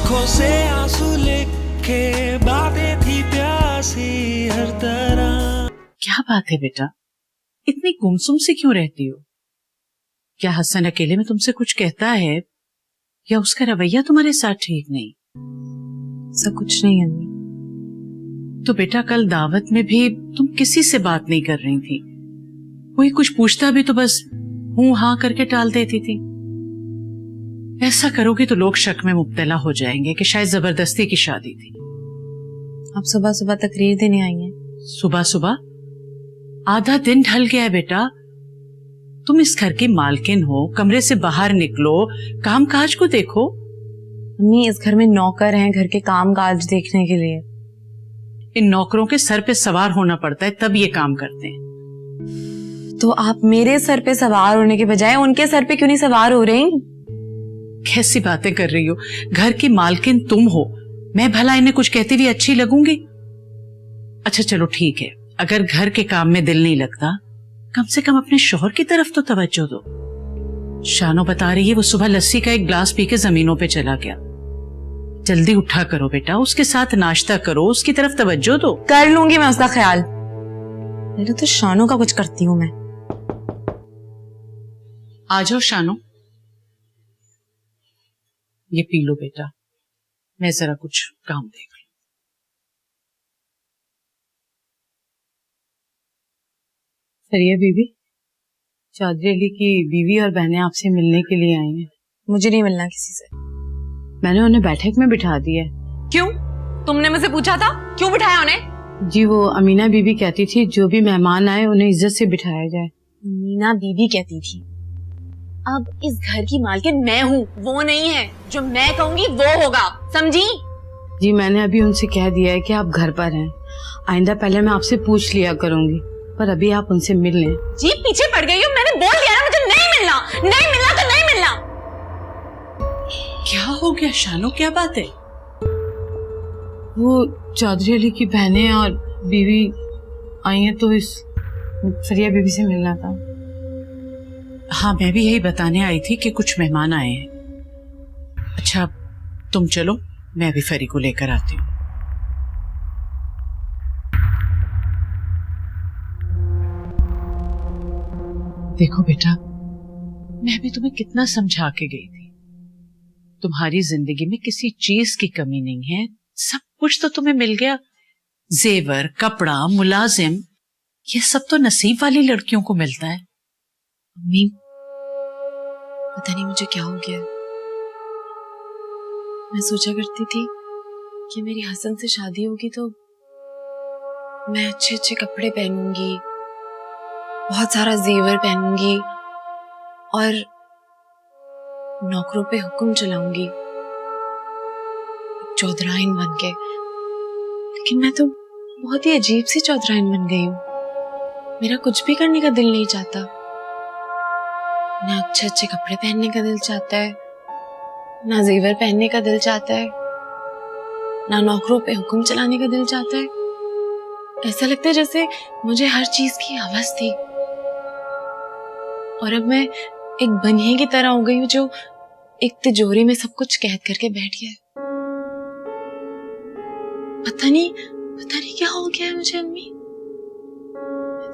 आंखों से आंसू लेके बातें थी प्यासी हर तरह। क्या बात है बेटा, इतनी गुमसुम सी क्यों रहती हो? क्या हसन अकेले में तुमसे कुछ कहता है या उसका रवैया तुम्हारे साथ ठीक नहीं? ऐसा कुछ नहीं अम्मी। तो बेटा कल दावत में भी तुम किसी से बात नहीं कर रही थी, कोई कुछ पूछता भी तो बस हूं हां करके टाल देती थी। ऐसा करोगे तो लोग शक में मुब्तला हो जाएंगे कि शायद जबरदस्ती की शादी थी। आप सुबह सुबह तकरीर देने आई हैं। सुबह सुबह? आधा दिन ढल गया है बेटा। तुम इस घर की मालकिन हो, कमरे से बाहर निकलो, काम काज को देखो। अम्मी इस घर में नौकर हैं घर के काम काज देखने के लिए। इन नौकरों के सर पे सवार होना पड़ता है तब ये काम करते हैं। तो आप मेरे सर पे सवार होने के बजाय उनके सर पे क्यों नहीं सवार हो रही? कैसी बातें कर रही हो? घर की मालकिन तुम हो, मैं भला इन्हें कुछ कहती हुई अच्छी लगूंगी? अच्छा चलो ठीक है, अगर घर के काम में दिल नहीं लगता कम से कम अपने शौहर की तरफ तो तवज्जो दो। शानो बता रही है वो सुबह लस्सी का एक ग्लास पी के जमीनों पे चला गया। जल्दी उठा करो बेटा, उसके साथ नाश्ता करो, उसकी तरफ तवज्जो दो। कर लूंगी मैं उसका ख्याल। पहले तो शानो का कुछ करती हूँ मैं। आ जाओ शानो, ये पी लो बेटा, मैं जरा कुछ काम देख लूं। सरिया बीवी, चौधरी अली की बीवी और बहनें आपसे मिलने के लिए आई हैं। मुझे नहीं मिलना किसी से। मैंने उन्हें बैठक में बिठा दिया है। क्यों? तुमने मुझसे पूछा था क्यों बिठाया उन्हें? जी वो अमीना बीबी कहती थी जो भी मेहमान आए उन्हें इज्जत से बिठाया जाए। अमीना बीबी कहती थी। अब इस घर की मालकिन मैं हूँ, वो नहीं है। जो मैं कहूंगी वो होगा, समझी? जी मैंने अभी उनसे कह दिया है कि आप घर पर हैं, आइंदा पहले मैं आपसे पूछ लिया करूंगी, पर अभी आप उनसे मिल लें। जी पीछे पड़ गई हो, मैंने बोल दिया ना मुझे नहीं मिलना, नहीं मिलना तो नहीं मिलना। क्या हो गया शानो, क्या बात है? वो चौधरी अली की बहनें और बीवी आई हैं तो इस सरिया बीबी से मिलना था। हाँ मैं भी यही बताने आई थी कि कुछ मेहमान आए हैं। अच्छा तुम चलो, मैं अभी फरी को लेकर आती हूँ। देखो बेटा, मैं भी तुम्हें कितना समझा के गई थी, तुम्हारी जिंदगी में किसी चीज की कमी नहीं है, सब कुछ तो तुम्हें मिल गया। जेवर, कपड़ा, मुलाजिम, ये सब तो नसीब वाली लड़कियों को मिलता है। मम्मी पता नहीं मुझे क्या हो गया। मैं सोचा करती थी कि मेरी हसन से शादी होगी तो मैं अच्छे अच्छे कपड़े पहनूंगी, बहुत सारा जेवर पहनूंगी और नौकरों पे हुक्म चलाऊंगी चौधराइन बन के। लेकिन मैं तो बहुत ही अजीब सी चौधराइन बन गई हूँ। मेरा कुछ भी करने का दिल नहीं चाहता, ना अच्छे अच्छे कपड़े पहनने का दिल चाहता है, ना जेवर पहनने का दिल चाहता है, ना नौकरों पे हुक्म चलाने का दिल चाहता है। ऐसा लगता है जैसे मुझे हर चीज की हवस थी और अब मैं एक बनिए की तरह हो गई हूँ जो एक तिजोरी में सब कुछ कैद करके बैठ गया है। पता नहीं क्या हो गया है मुझे अम्मी।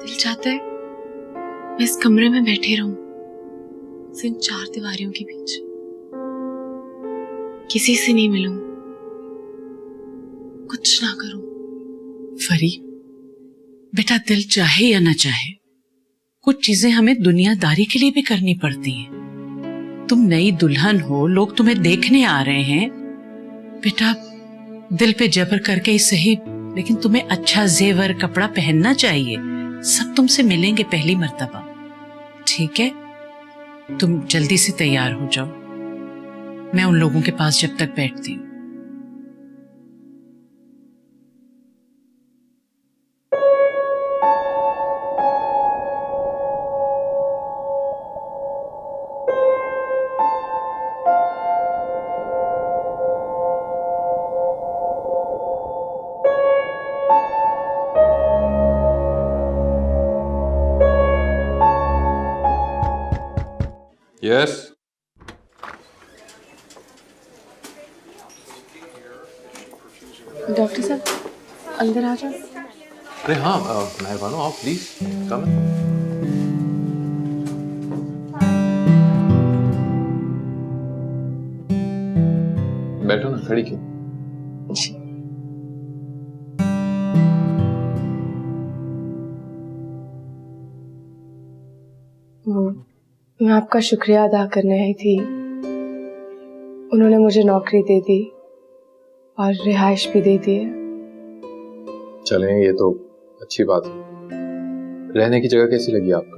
दिल चाहता है मैं इस कमरे में बैठे रहूं, इन चार दीवारियों के बीच, किसी से नहीं मिलूं, कुछ ना करूं। फरी बेटा, दिल चाहे या ना चाहे कुछ चीजें हमें दुनियादारी के लिए भी करनी पड़ती हैं। तुम नई दुल्हन हो, लोग तुम्हें देखने आ रहे हैं। बेटा दिल पे जबर करके ही सही, लेकिन तुम्हें अच्छा जेवर कपड़ा पहनना चाहिए। सब तुमसे मिलेंगे पहली मर्तबा, ठीक है? तुम जल्दी से तैयार हो जाओ, मैं उन लोगों के पास जब तक बैठती हूँ। यस डॉक्टर साहब अंदर आ जाओ। अरे हाँ, मेहरबान आप प्लीज कम। बैठो ना, खड़ी क्यों? वो मैं आपका शुक्रिया अदा करने आई थी। उन्होंने मुझे नौकरी दे दी और रिहाइश भी दे दी है। चलें, ये तो अच्छी बात है। रहने की जगह कैसी लगी आपको?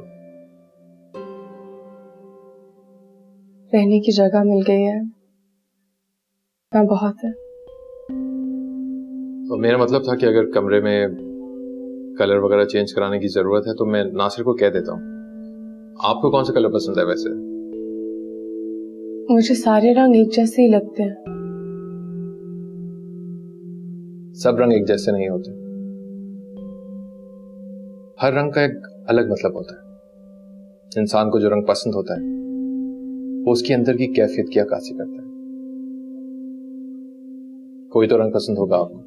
रहने की जगह मिल गई है ना, बहुत है। तो मेरा मतलब था कि अगर कमरे में कलर वगैरह चेंज कराने की जरूरत है तो मैं नासिर को कह देता हूँ। आपको कौन सा कलर पसंद है वैसे? मुझे सारे रंग एक जैसे ही लगते हैं। सब रंग एक जैसे नहीं होते। हर रंग का एक अलग मतलब होता है। इंसान को जो रंग पसंद होता है वो उसकी अंदर की कैफियत की अक्कासी करता है। कोई तो रंग पसंद होगा आपको,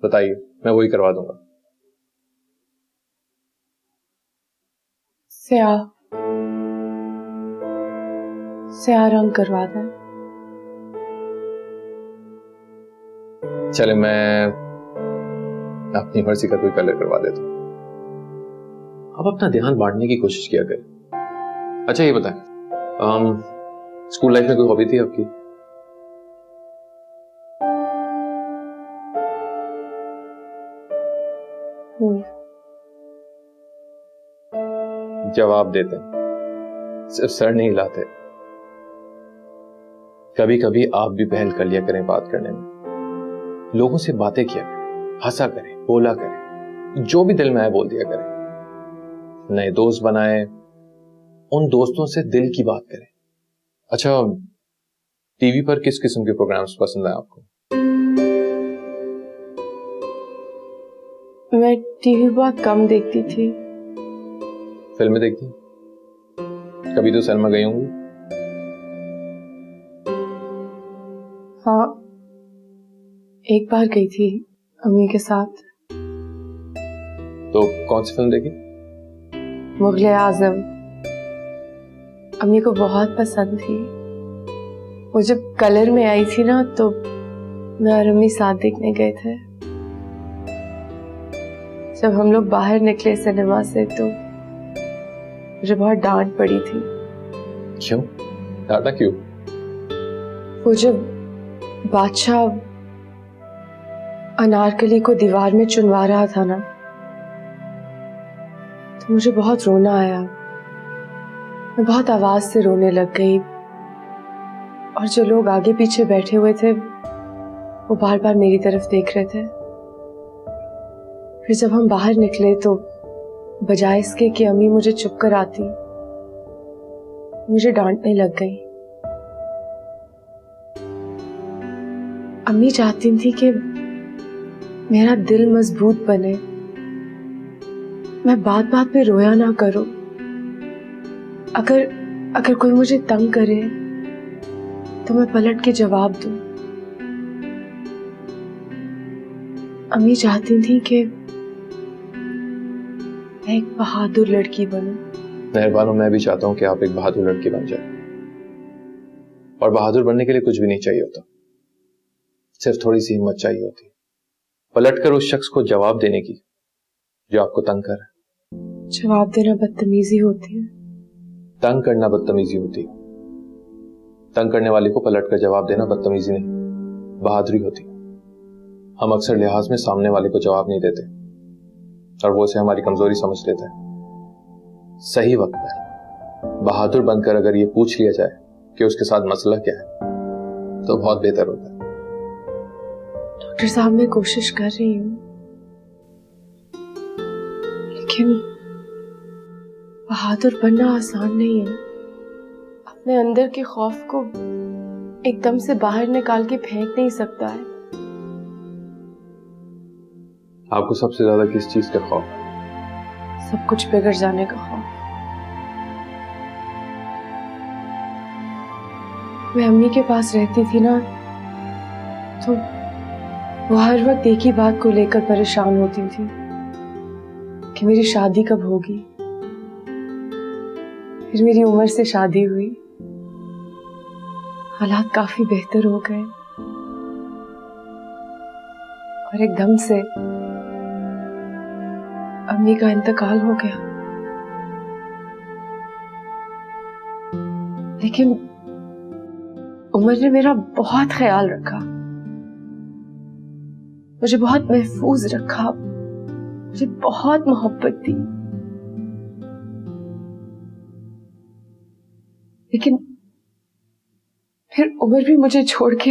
बताइए, मैं वही करवा दूंगा। स्याह स्याह रंग करवा दें। चले, मैं अपनी मर्जी का कोई कलर करवा देता हूँ। आप अपना ध्यान बांटने की कोशिश किया करें। अच्छा ये बताएं, स्कूल लाइफ में कोई हॉबी थी आपकी? जवाब देते हैं, सिर्फ सर नहीं हिलाते। कभी कभी आप भी पहल कर लिया करें बात करने में। लोगों से बातें किया करें, हंसा करें, बोला करें, जो भी दिल में आए बोल दिया करें। नए दोस्त बनाए, उन दोस्तों से दिल की बात करें। अच्छा, टीवी पर किस किस्म के प्रोग्राम्स पसंद है आपको? मैं टीवी बहुत कम देखती थी। फिल्में देखती? कभी तो सिनेमा गई होंगी? हाँ, एक बार गई थी अम्मी के साथ। तो कौन सी फिल्म देखी? मुगले आजम। अम्मी को बहुत पसंद थी। वो जब कलर में आई थी ना तो मैं और अम्मी साथ देखने गए थे। जब हम लोग बाहर निकले सिनेमा से तो मुझे बहुत डांट पड़ी थी। क्यों? डांटा क्यों? वो जब बादशाह अनारकली को दीवार में चुनवा रहा था ना, तो मुझे बहुत रोना आया। मैं बहुत आवाज से रोने लग गई और जो लोग आगे पीछे बैठे हुए थे वो बार बार मेरी तरफ देख रहे थे। फिर जब हम बाहर निकले तो बजाय इसके कि अम्मी मुझे चुप कराती, मुझे डांटने लग गई। अम्मी चाहती थी कि मेरा दिल मजबूत बने, मैं बात बात पे रोया ना करूं। अगर कोई मुझे तंग करे तो मैं पलट के जवाब दूं। अम्मी चाहती थी कि मैं एक बहादुर लड़की बनूं। मेहरबानो, मैं भी चाहता हूं कि आप एक बहादुर लड़की बन जाए। और बहादुर बनने के लिए कुछ भी नहीं चाहिए होता, सिर्फ थोड़ी सी हिम्मत चाहिए होती है। पलटकर उस शख्स को जवाब देने की जो आपको तंग कर रहा है। जवाब देना बदतमीजी होती है। तंग करना बदतमीजी होती है। तंग करने वाले को पलटकर जवाब देना बदतमीजी नहीं, बहादुरी होती है। हम अक्सर लिहाज में सामने वाले को जवाब नहीं देते और वो उसे हमारी कमजोरी समझ लेता है। सही वक्त पर बहादुर बनकर अगर ये पूछ लिया जाए कि उसके साथ मसला क्या है तो बहुत बेहतर होता है। डॉक्टर साहब, मैं कोशिश कर रही हूँ, लेकिन बहादुर बनना आसान नहीं है। अपने अंदर के खौफ को एकदम से बाहर निकाल के फेंक नहीं सकता है। आपको सबसे ज्यादा किस चीज का खौफ है? सब कुछ बिगड़ जाने का खौफ। मैं अम्मी के पास रहती थी ना तो वो हर वक्त एक ही बात को लेकर परेशान होती थी कि मेरी शादी कब होगी। फिर मेरी उम्र से शादी हुई, हालात काफी बेहतर हो गए और एकदम से अम्मी का इंतकाल हो गया। लेकिन उमर ने मेरा बहुत ख्याल रखा, मुझे बहुत महफूज रखा, मुझे बहुत मोहब्बत दी। लेकिन फिर उमर भी मुझे छोड़ के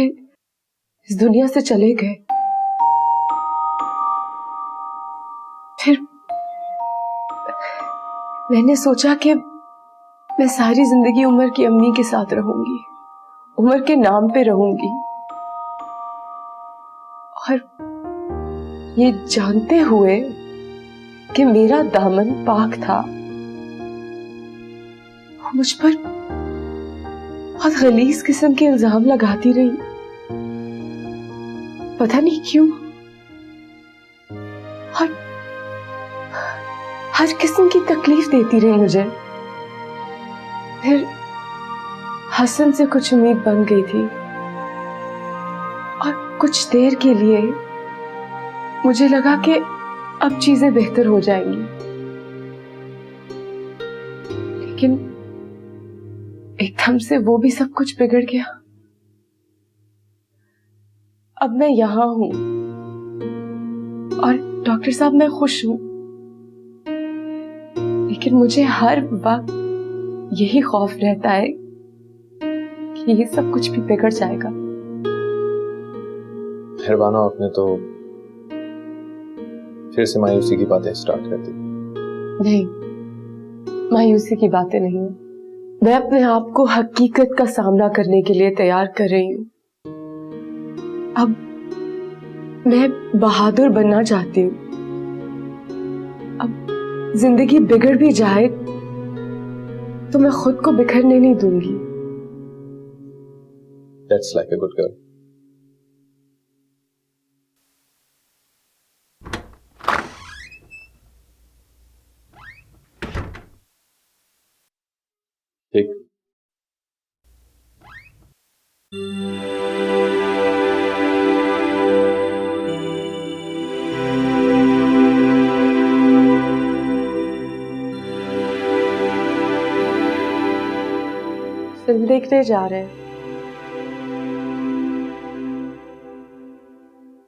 इस दुनिया से चले गए। फिर मैंने सोचा कि मैं सारी जिंदगी उमर की अम्मी के साथ रहूंगी, उमर के नाम पे रहूंगी, और ये जानते हुए कि मेरा दामन पाक था, वो मुझ पर बहुत गलीज किस्म के इल्जाम लगाती रही। पता नहीं क्यों, और हर किस्म की तकलीफ देती रही मुझे। फिर हसन से कुछ उम्मीद बन गई थी और कुछ देर के लिए मुझे लगा कि अब चीजें बेहतर हो जाएंगी। लेकिन एकदम से वो भी सब कुछ बिगड़ गया। अब मैं यहां हूं और डॉक्टर साहब मैं खुश हूं, लेकिन मुझे हर वक्त यही खौफ रहता है कि ये सब कुछ भी बिगड़ जाएगा। मेहरबाना, आपने तो फिर से मायूसी की बातें स्टार्ट कर दी। नहीं, मायूसी की बातें नहीं है। मैं अपने आप को हकीकत का सामना करने के लिए तैयार कर रही हूं। अब मैं बहादुर बनना चाहती हूं। अब जिंदगी बिगड़ भी जाए तो मैं खुद को बिखरने नहीं दूंगी। That's like a good girl. ठीक। फिल्म देखने जा रहे हैं।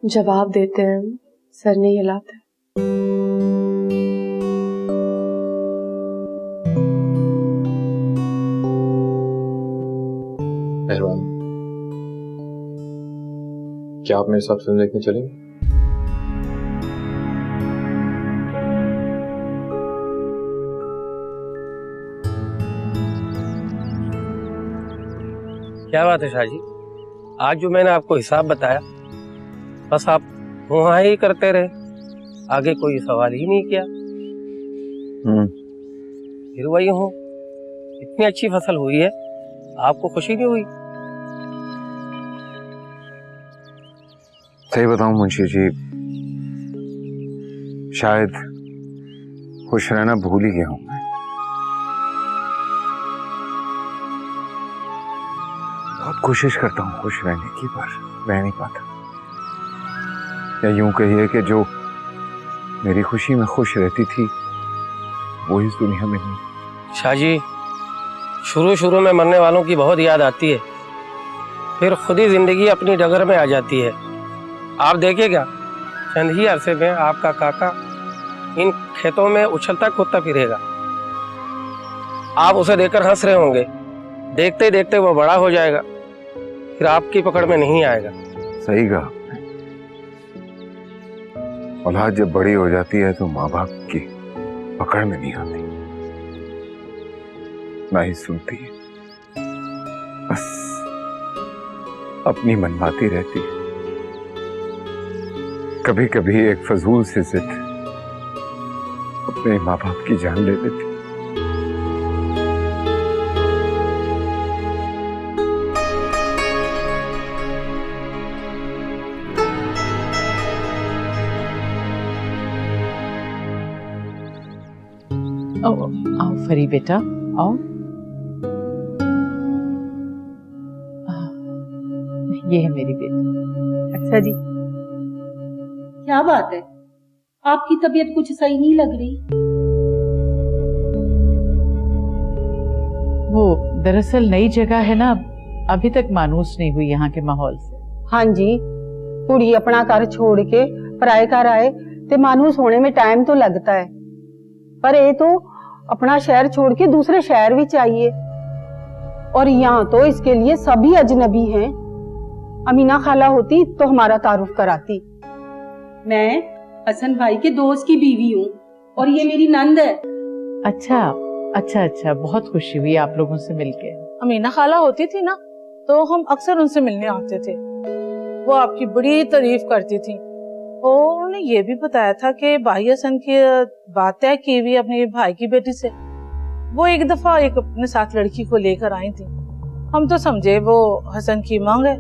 जवाब देते हैं, सर नहीं हिलाते। मेहरबान, क्या आप मेरे साथ फिल्म देखने चलेंगे? क्या बात है शाह जी, आज जो मैंने आपको हिसाब बताया बस आप वहाँ ही करते रहे, आगे कोई सवाल ही नहीं किया। फिर वही हूँ, इतनी अच्छी फसल हुई है, आपको खुशी नहीं हुई? सही बताऊं मुंशी जी, शायद खुश रहना भूल ही गया हूं मैं। बहुत कोशिश करता हूं खुश रहने की, पर रह नहीं पाता। या यूं कहिए कि जो मेरी खुशी में खुश रहती थी वो इस दुनिया में नहीं। शाह जी, शुरू शुरू में मरने वालों की बहुत याद आती है, फिर खुद ही जिंदगी अपनी डगर में आ जाती है। आप देखिएगा, चंद ही अरसे में आपका काका इन खेतों में उछलता कूदता फिरेगा। आप उसे देखकर हंस रहे होंगे, देखते देखते वो बड़ा हो जाएगा, फिर आपकी पकड़ में नहीं आएगा। सही कहा आपने। औलाद जब बड़ी हो जाती है तो माँ बाप की पकड़ में नहीं आती, ना ही सुनती है, बस अपनी मनमाती रहती है। कभी कभी एक फजूल सी जिद अपने माँ बाप की जान ले लेती। आओ आओ फरी बेटा, आओ। ये है मेरी बेटी। अच्छा जी, क्या बात है, आपकी तबीयत कुछ सही नहीं लग रही। वो दरअसल नई जगह है ना, अभी तक मानूस नहीं हुई यहाँ के माहौल से। हाँ जी, कुड़ी अपना घर छोड़ के पराए घर आए ते मानूस होने में टाइम तो लगता है, पर ये तो अपना शहर छोड़ के दूसरे शहर भी चाहिए, और यहाँ तो इसके लिए सभी अजनबी हैं। अमीना खाला होती तो हमारा तारुफ कराती। मैं हसन भाई के दोस्त की बीवी हूँ और ये मेरी नंद है। अच्छा अच्छा अच्छा, बहुत खुशी हुई आप लोगों से मिलके। अमीना खाला होती थी ना, तो हम अक्सर उनसे मिलने आते थे। वो आपकी बड़ी तारीफ करती थी और उन्होंने ये भी बताया था कि भाई हसन की बात तय की हुई अपने भाई की बेटी से। वो एक दफा एक अपने साथ लड़की को लेकर आई थी, हम तो समझे वो हसन की मांग है।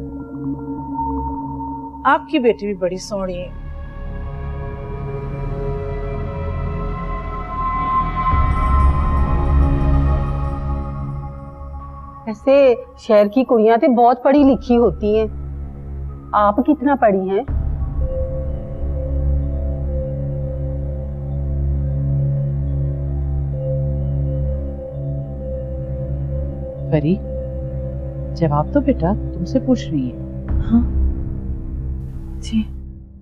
आपकी बेटी भी बड़ी सोहनी है। ऐसे शहर की कुड़ियां तो बहुत पढ़ी लिखी होती हैं। आप कितना पढ़ी हैं? परी, जवाब तो बेटा तुमसे पूछ रही है। हाँ जी।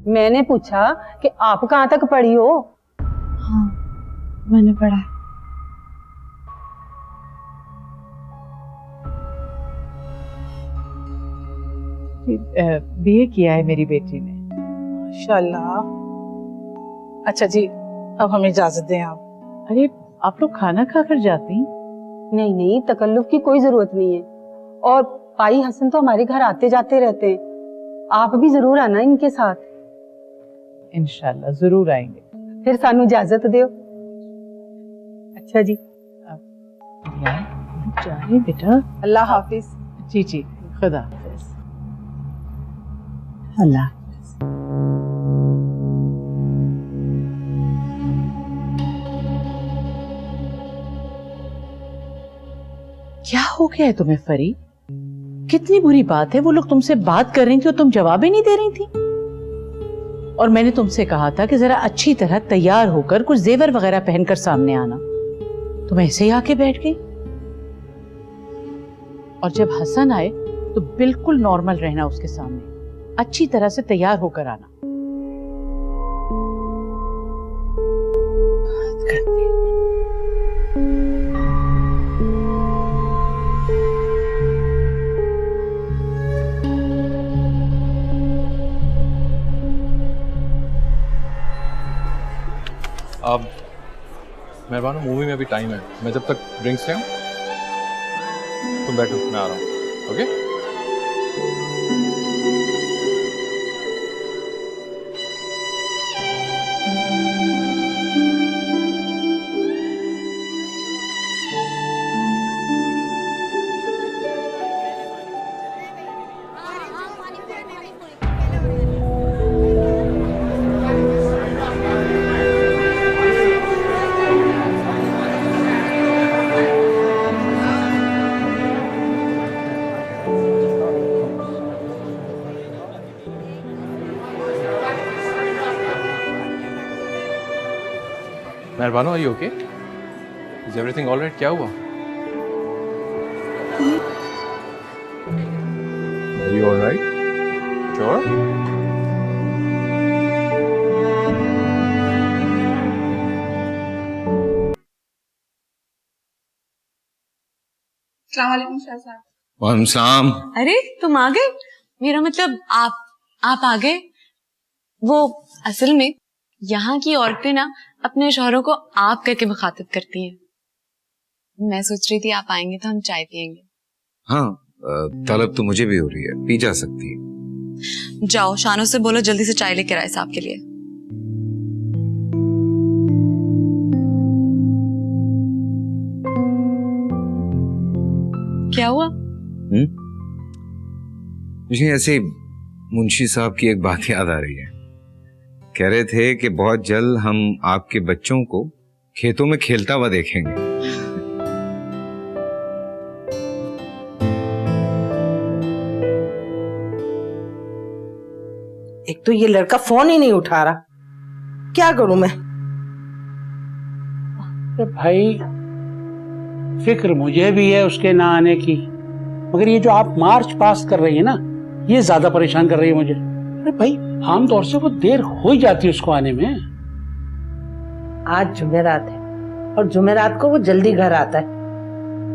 मैंने पूछा कि आप कहाँ तक पढ़ी हो? हाँ, मैंने पढ़ा है। बीए किया है मेरी बेटी ने। माशाल्लाह। अच्छा जी, अब हमें इजाजत दें आप। अरे आप लोग खाना खाकर जाती? नहीं नहीं, तकल्लुफ की कोई जरूरत नहीं है, और भाई हसन तो हमारे घर आते जाते रहते हैं, आप भी जरूर आना इनके साथ। इंशाल्लाह जरूर आएंगे। फिर सानू इजाजत दो। अच्छा जी, जा रहे बेटा। अल्लाह हाफिज। जी जी, खुदा हाफिज। अल्लाह। क्या हो गया है तुम्हें फरी? कितनी बुरी बात है, वो लोग तुमसे बात कर रही थी और तुम जवाब ही नहीं दे रही थी। और मैंने तुमसे कहा था कि जरा अच्छी तरह तैयार होकर कुछ जेवर वगैरह पहनकर सामने आना, तुम ऐसे ही आके बैठ गई। और जब हसन आए तो बिल्कुल नॉर्मल रहना उसके सामने, अच्छी तरह से तैयार होकर आना। अब मेहरबान मूवी में अभी टाइम है, मैं जब तक ड्रिंक्स ले आऊं तुम बैठो, मैं आ रहा हूं। Okay? Mehrbano, are you okay? Is everything alright? क्या हुआ? Are you alright? श्योर? अस्सलामुअलैकुम शाह साहब। वालेकुम सलाम। अरे तुम आ गए? मेरा मतलब आप आ गए। वो असल में यहाँ की औरतें ना अपने शौहरों को आप करके मुखातिब करती हैं। मैं सोच रही थी आप आएंगे तो हम चाय पियेंगे। हाँ, तलब तो मुझे भी हो रही है, पी जा सकती है। जाओ शानों से बोलो जल्दी से चाय लेकर आए साहब के लिए। क्या हुआ? मुझे ऐसे मुंशी साहब की एक बात याद आ रही है। कह रहे थे कि बहुत जल्द हम आपके बच्चों को खेतों में खेलता हुआ देखेंगे। एक तो ये लड़का फोन ही नहीं उठा रहा, क्या करूं मैं? भाई फिक्र मुझे भी है उसके ना आने की, मगर ये जो आप मार्च पास कर रही है ना, ये ज्यादा परेशान कर रही है मुझे। अरे भाई आमतौर से वो देर हो ही जाती है उसको आने में। आज जुमेरात है और जुमेरात को वो जल्दी घर आता है।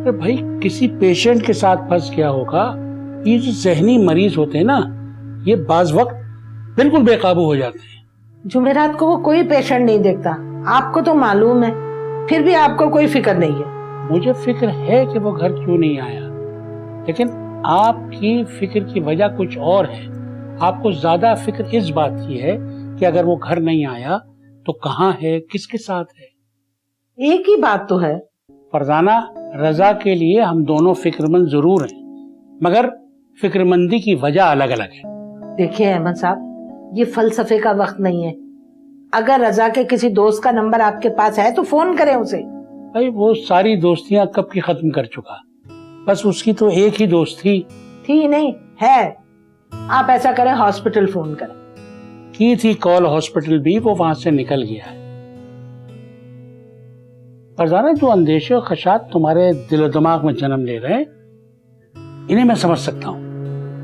अरे भाई किसी पेशेंट के साथ फंस गया होगा। ये जो जहनी मरीज होते हैं ना, ये बाज वक्त बिल्कुल बेकाबू हो जाते हैं। जुमेरात को वो कोई पेशेंट नहीं देखता, आपको तो मालूम है, फिर भी आपको कोई फिक्र नहीं है। मुझे फिक्र है कि वो घर क्यों नहीं आया, लेकिन आपकी फिक्र की वजह कुछ और है। आपको ज्यादा फिक्र इस बात की है कि अगर वो घर नहीं आया तो कहाँ है, किसके साथ है। एक ही बात तो है फरजाना, रजा के लिए हम दोनों फिक्रमंद जरूर हैं, मगर फिक्रमंदी की वजह अलग अलग है। देखिए अहमद साहब, ये फलसफे का वक्त नहीं है। अगर रजा के किसी दोस्त का नंबर आपके पास है तो फोन करें उसे। भाई वो सारी दोस्तियां कब की खत्म कर चुका, बस उसकी तो एक ही दोस्त थी नहीं है। आप ऐसा करें, हॉस्पिटल फोन करें। की थी कॉल हॉस्पिटल भी, वो वहां से निकल गया है। फरजाना, जो अंदेशे और खदशात तुम्हारे दिलो दिमाग में जन्म ले रहे हैं, इन्हें मैं समझ सकता हूं,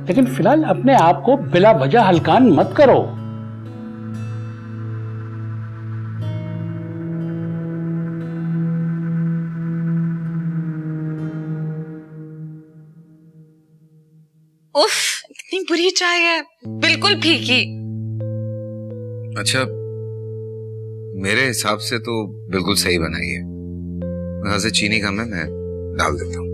लेकिन फिलहाल अपने आप को बिला वजह हलकान मत करो। उफ, इतनी बुरी चाय है, बिल्कुल फीकी। अच्छा, मेरे हिसाब से तो बिल्कुल सही बनाई है। वहां से चीनी कम है, मैं डाल देता हूँ।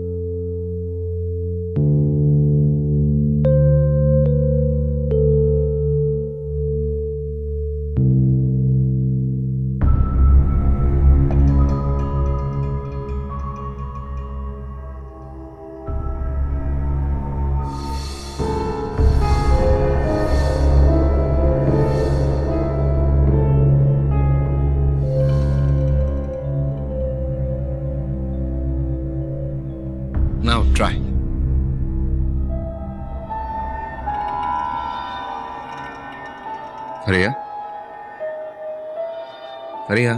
Now try. फरिया, फरिया,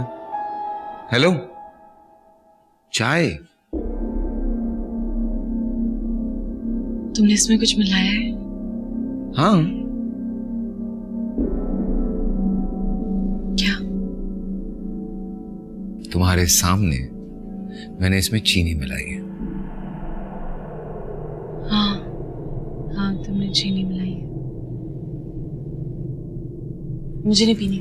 हेलो, चाय। तुमने इसमें कुछ मिलाया है? हाँ। क्या? तुम्हारे सामने मैंने इसमें चीनी मिलाई है। हाँ हाँ, तुमने चीनी मिलाई है। मुझे नहीं पीनी।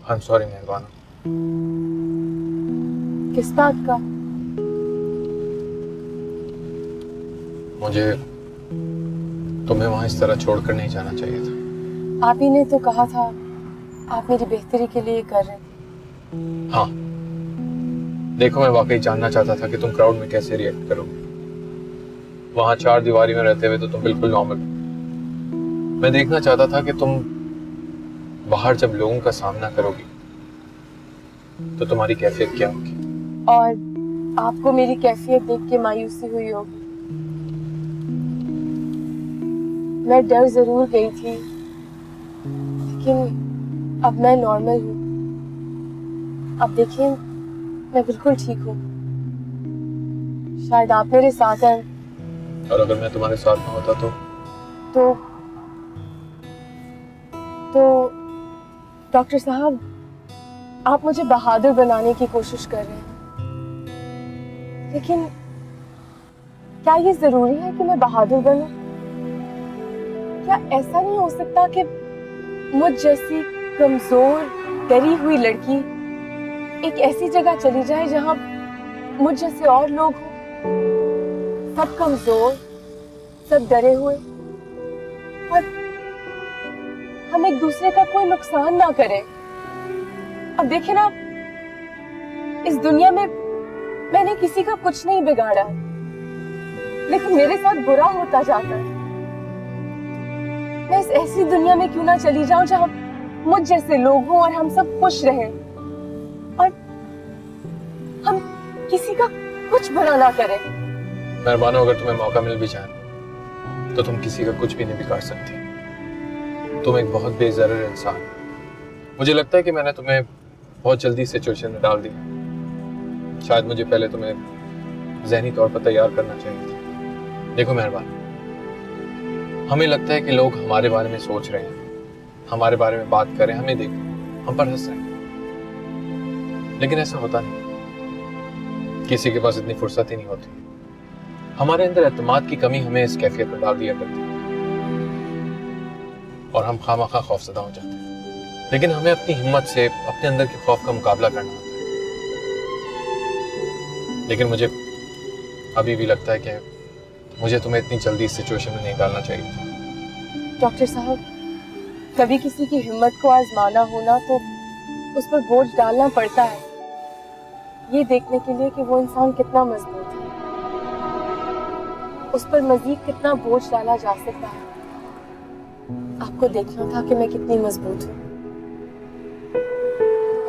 आई एम सॉरी मेहरबान। किस बात का? मुझे तुम्हें वहां इस तरह छोड़कर नहीं जाना चाहिए था। आप ही ने तो कहा था आप मेरी बेहतरी के लिए कर रहे थे। हाँ, देखो मैं वाकई जानना चाहता था कि तुम क्राउड में कैसे रिएक्ट करोगे। वहां चार दीवारी में रहते हुए तो तुम बिल्कुल नॉर्मल। मैं देखना चाहता था कि तुम बाहर जब लोगों का सामना करोगी तो तुम्हारी कैफियत क्या होगी। और आपको मेरी कैफियत देख के मायूसी हुई होगी। मैं डर जरूर गई थी, लेकिन अब मैं नॉर्मल हूँ। अब देखिए, मैं बिल्कुल ठीक हूँ। शायद आप मेरे साथ हैं। और अगर मैं तुम्हारे साथ ना होता तो डॉक्टर साहब, आप मुझे बहादुर बनाने की कोशिश कर रहे हैं, लेकिन क्या ये जरूरी है कि मैं बहादुर बनूं? क्या ऐसा नहीं हो सकता कि मुझ जैसी कमजोर डरी हुई लड़की एक ऐसी जगह चली जाए जहां मुझ जैसे और लोग हों, सब कमजोर, सब डरे हुए, और हम एक दूसरे का कोई नुकसान ना करें। अब देखे ना, इस दुनिया में मैंने किसी का कुछ नहीं बिगाड़ा, लेकिन मेरे साथ बुरा होता जाता है। मैं इस ऐसी दुनिया में क्यों ना चली जाऊं जहां मुझ जैसे लोग हों और हम सब खुश रहें और हम किसी का कुछ बुरा ना करें। मेहरबान, अगर तुम्हें मौका मिल भी जाए तो तुम किसी का कुछ भी नहीं बिगाड़ सकती। तुम एक बहुत बेज़र्र इंसान हो। मुझे लगता है कि मैंने तुम्हें बहुत जल्दी सिचुएशन में डाल दिया। शायद मुझे पहले तुम्हें ज़हनी तौर पर तैयार करना चाहिए था। देखो मेहरबान, हमें लगता है कि लोग हमारे बारे में सोच रहे हैं, हमारे बारे में बात कर रहे हैं, हमें देख हम पर हंस रहे हैं, लेकिन ऐसा होता नहीं। किसी के पास इतनी फुर्सत ही नहीं होती। हमारे अंदर एतमाद की कमी हमें इस कैफियत में डाल दिया करती है और हम खामखा खौफज़दा हो जाते हैं। लेकिन हमें अपनी हिम्मत से अपने अंदर के खौफ का मुकाबला करना होता है। लेकिन मुझे अभी भी लगता है कि मुझे तुम्हें इतनी जल्दी इस सिचुएशन में नहीं डालना चाहिए था। डॉक्टर साहब, कभी किसी की हिम्मत को आजमाना होना तो उस पर बोझ डालना पड़ता है, ये देखने के लिए कि वो इंसान कितना मजबूत है, उस पर मजीद कितना बोझ डाला जा सकता है। आपको देखना था कि मैं कितनी मजबूत हूँ।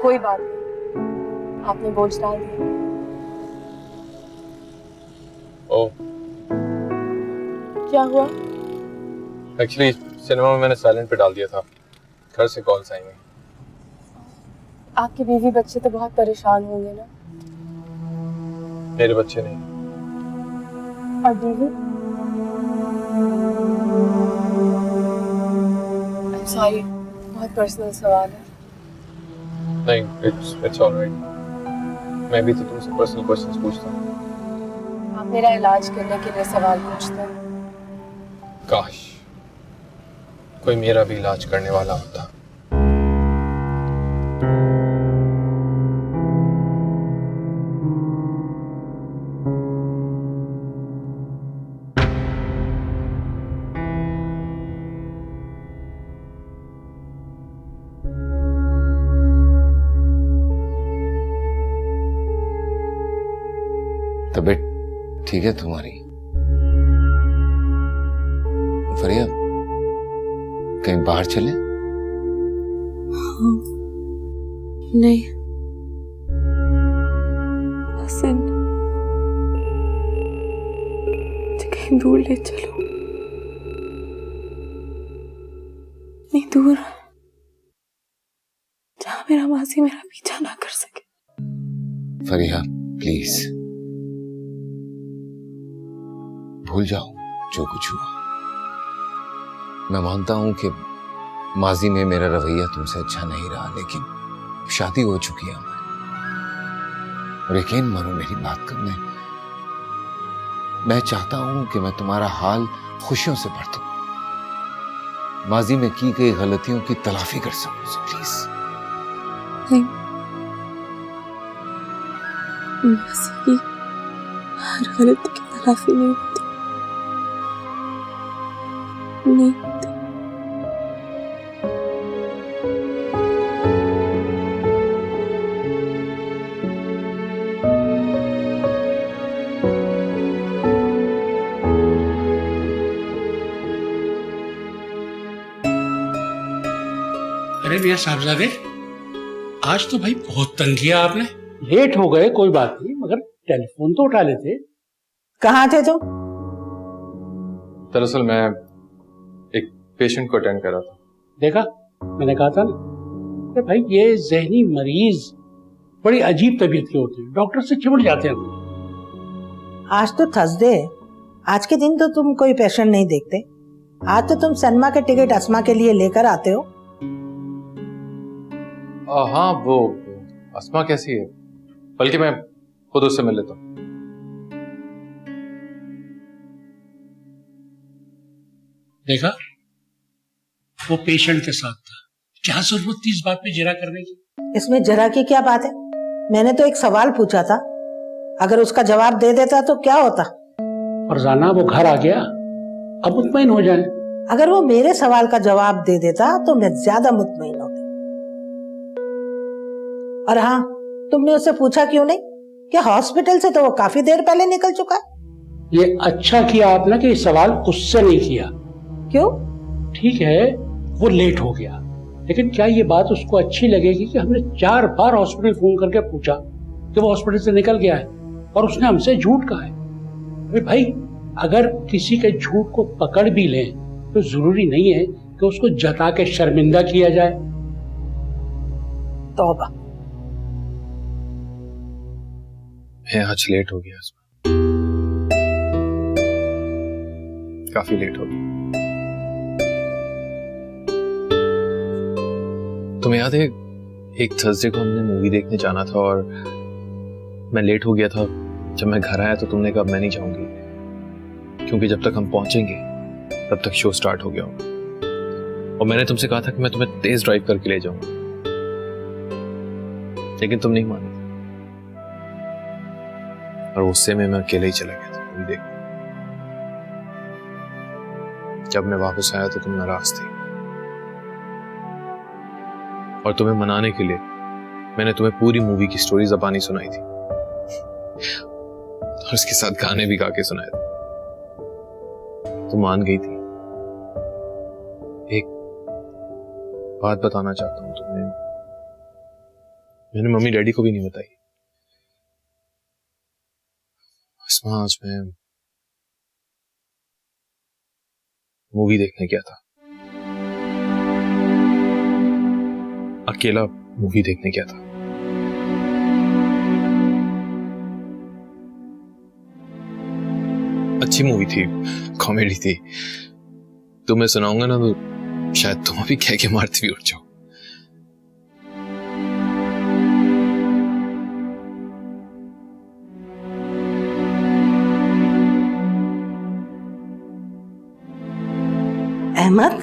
कोई बात नहीं, आपने बोझ डाल दिया। ओह, क्या हुआ? एक्चुअली सिनेमा में मैंने साइलेंट पे डाल दिया था। घर से कॉल्स आएंगे। आपके बीवी बच्चे तो बहुत परेशान होंगे ना? मेरे बच्चे नहीं। और बीवी? सॉरी, बहुत पर्सनल सवाल है। नहीं, इट्स ऑलराइट। मैं भी तो तुमसे पर्सनल क्वेश्चंस पूछता हूँ। आप मेरा इलाज करने के लिए सवाल पूछते हैं। काश कोई मेरा भी इलाज करने वाला होता। तबीयत ठीक है तुम्हारी? फरिया, कहीं बाहर चले? हाँ, नहीं, हसन, मुझे कहीं दूर ले चलो। नहीं, दूर, जहां मेरा मासी मेरा पीछा ना कर सके। फरिया प्लीज, भूल जाओ जो कुछ हुआ। मैं मानता हूं कि माजी में मेरा रवैया तुमसे अच्छा नहीं रहा, लेकिन शादी हो चुकी है हमारी। और यकीन मानो मेरी बात का, मैं चाहता हूं कि मैं तुम्हारा हाल खुशियों से भर दूं, माजी में की गई गलतियों की तलाफी कर सकूं। So please. नहीं, मासी की हर गलती की तलाफी नहीं होती, नहीं होती। अरे मियां साहबजादे, आज तो भाई बहुत तंग किया आपने। लेट हो गए कोई बात नहीं, मगर टेलीफोन तो उठा लेते। कहाँ थे तुम? दरअसल मैं एक पेशेंट को अटेंड कर रहा था। देखा, मैंने कहा था ना कि भाई ये जहनी मरीज बड़ी अजीब तबीयत के होते हैं, डॉक्टर से चिमट जाते हैं। आज तो थर्सडे है, आज के दिन तो तुम कोई पेशेंट नहीं देखते। आज तो तुम सनमा के टिकट अस्मा के लिए लेकर आते हो। हाँ, वो अस्मा कैसी है? बल्कि मैं खुद उससे मिल लेता हूँ। देखा, वो पेशेंट के साथ था, क्या जरूरत थी इस बात पे जरा करने की? इसमें जरा की क्या बात है? मैंने तो एक सवाल पूछा था, अगर उसका जवाब दे देता तो क्या होता? फरजाना, वो घर आ गया, अब मुतमईन हो जाए। अगर वो मेरे सवाल का जवाब दे देता तो मैं ज्यादा मुतमईन होती। और हाँ, तुमने उससे पूछा क्यों नहीं कि हॉस्पिटल से तो वो काफी देर पहले निकल चुका है? ये अच्छा किया आपने कि सवाल उससे नहीं किया। क्यों? ठीक है, वो लेट हो गया, लेकिन क्या ये बात उसको अच्छी लगेगी कि हमने 4 बार हॉस्पिटल फोन करके पूछा कि वो हॉस्पिटल से निकल गया है और उसने हमसे झूठ कहा है? अरे भाई, अगर किसी के झूठ को पकड़ भी लें तो जरूरी नहीं है कि उसको जता के शर्मिंदा किया जाए। तौबा। मैं आज लेट हो गया, काफी लेट हो गया। तुम्हें याद है एक थर्सडे को हमने मूवी देखने जाना था और मैं लेट हो गया था। जब मैं घर आया तो तुमने कहा मैं नहीं जाऊंगी क्योंकि जब तक हम पहुंचेंगे तब तक शो स्टार्ट हो गया होगा, और मैंने तुमसे कहा था कि मैं तुम्हें तेज ड्राइव करके ले जाऊंगा, लेकिन तुम नहीं मानी और गुस्से में मैं अकेले ही चला गया था मूवी देखने। जब मैं वापस आया तो तुम नाराज थी और तुम्हें मनाने के लिए मैंने तुम्हें पूरी मूवी की स्टोरी ज़बानी सुनाई थी और उसके साथ गाने भी गा के सुनाए थे। तुम मान गई थी। एक बात बताना चाहता हूं तुम्हें, मैंने मम्मी डैडी को भी नहीं बताई। अस्मा, आज मैं मूवी देखने गया था, अकेला मूवी देखने गया था। अच्छी मूवी थी, कॉमेडी थी। तुम्हें सुनाऊंगा ना तो शायद तुम अभी कह के मारती भी उठ जाओ। अहमद,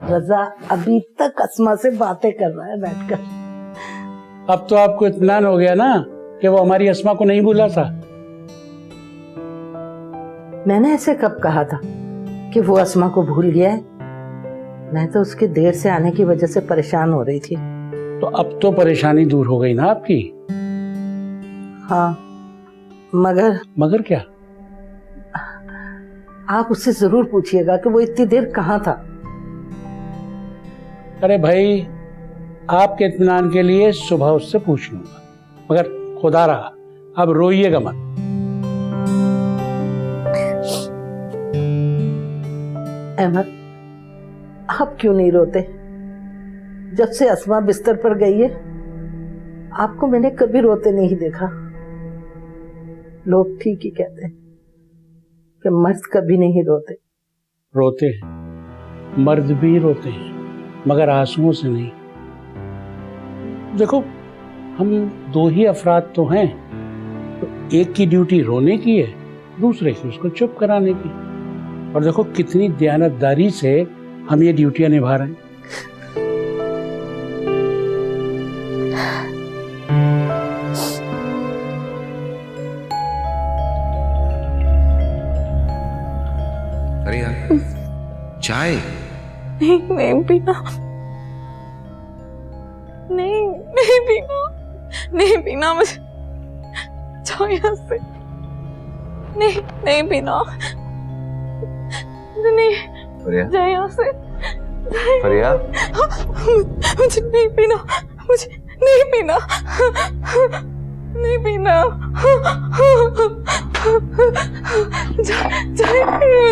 रजा अभी तक अस्मा से बातें कर रहा है बैठकर। अब तो आपको इत्मीनान हो गया ना कि वो हमारी अस्मा को नहीं भूला था। मैंने ऐसे कब कहा था कि वो अस्मा को भूल गया है? मैं तो उसके देर से आने की वजह से परेशान हो रही थी। तो अब तो परेशानी दूर हो गई ना आपकी? हाँ, मगर क्या? आप उससे जरूर पूछिएगा कि वो इतनी देर कहाँ था। अरे भाई, आपके इत्मीनान के लिए सुबह उससे पूछ लूंगा, मगर खुदा रहा अब रोइएगा मत। अहमद, आप क्यों नहीं रोते? जब से अस्मा बिस्तर पर गई है आपको मैंने कभी रोते नहीं देखा। लोग ठीक ही कहते हैं कि मर्द कभी नहीं रोते। रोते हैं, मर्द भी रोते हैं, मगर आंसुओं से नहीं। देखो, हम 2 ही अफराद तो हैं, तो एक की ड्यूटी रोने की है, दूसरे की उसको चुप कराने की। और देखो कितनी दयानतदारी से हम ये ड्यूटियां निभा रहे हैं। अरे यार, चाय? नहीं पीना, नहीं पीना, नहीं पीना मुझे। जाओ यहाँ से। नहीं पीना, नहीं, जाओ यहाँ से। फरिया, मुझे नहीं पीना, मुझे नहीं पीना, नहीं पीना।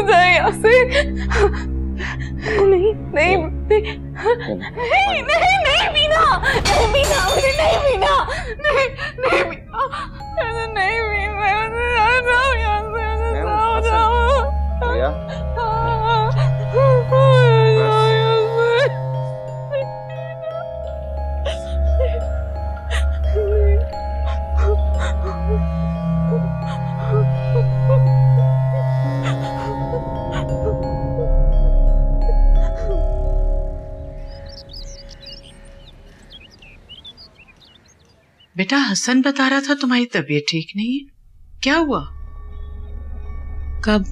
जाए यहाँ से। नहीं पीना, मुझे नहीं पीना, नहीं पीना, नहीं पीना, जाओ यहाँ से, जाओ। फरिया, बेटा, हसन बता रहा था तुम्हारी तबीयत ठीक नहीं है, क्या हुआ? कब?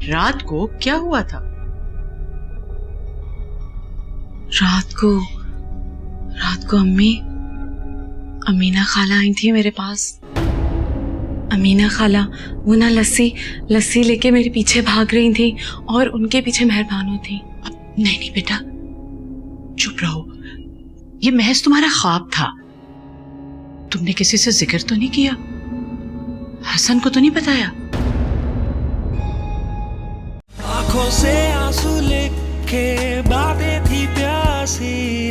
रात को क्या हुआ था? रात को अमीना खाला आई थी मेरे पास। अमीना खाला वो ना लस्सी लेके मेरे पीछे भाग रही थी और उनके पीछे मेहरबानो थी। नहीं नहीं बेटा, चुप रहो। ये महज तुम्हारा ख्वाब था। तुमने किसी से जिक्र तो नहीं किया? हसन को तो नहीं बताया? आंखों से आंसू लेके बातें थी प्यासी